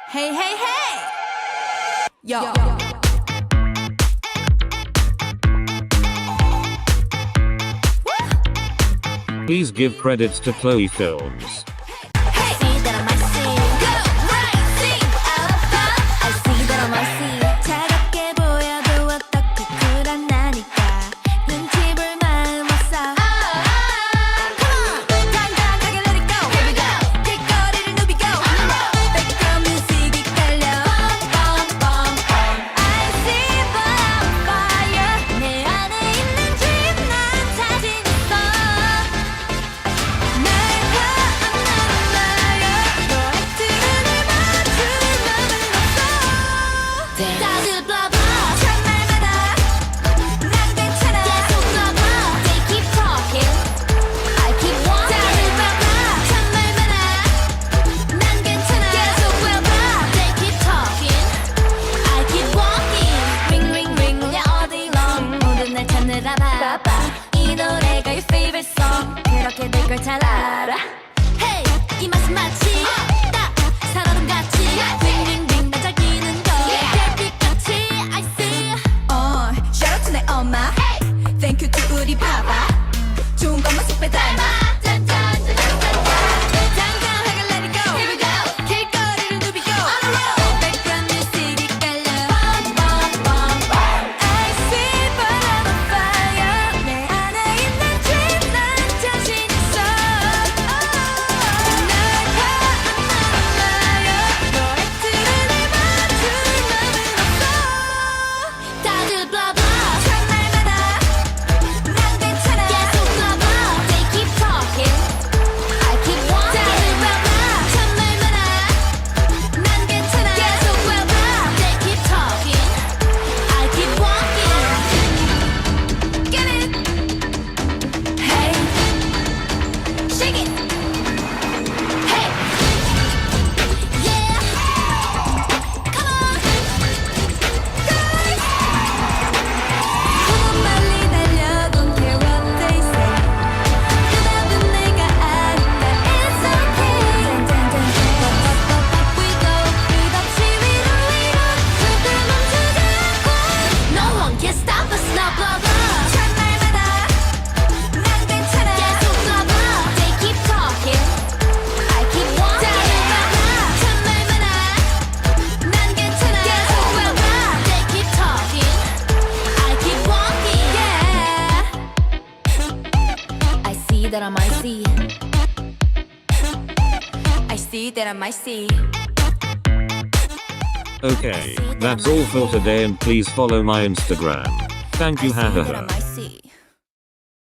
Hey, hey, hey! Yo. Please give credits to Khloe Films. 이 노래가 your favorite song 그렇게 될 걸 잘 알아 Hey 이 맛은 마치 딱 살아름 같이 윙윙윙 반짝이는 거 별빛같이 I see Shout out to 내 엄마 Thank you to 우리 바바 좋은 것만 쏙 빼닮아 당당하게 let it go Here we go 길거리를 누비고 On the road Background music이 깔려 I see burn on fire 내 안에 있는 dream 난 자신 있어 날 가안나요 너의 틀을 맞출 맘은 없어 다들 blah blah 첫날마다 난 괜찮아 계속 blah blah They keep talking I keep walking 다들 blah blah 첫날마다 난 괜찮아 계속 blah blah They keep talking I keep walking Get it Hey Shake it Hey Yeah Come on 조금 멀리 달려 Don't care what they say 그다음은 내가 아니야 It's okay Up we go 끝없이 위로 절대 멈추지 않고 No one can stop us now blah blah 첫날마다 난 괜찮아 계속 blah blah They keep talking I keep walking 첫날마다 난 괜찮아 계속 blah blah They keep talking I keep walking Yeah I see that I might see I see that I might see Okay, that's all for today and please follow my Instagram. Thank you, I see that I hahaha. might see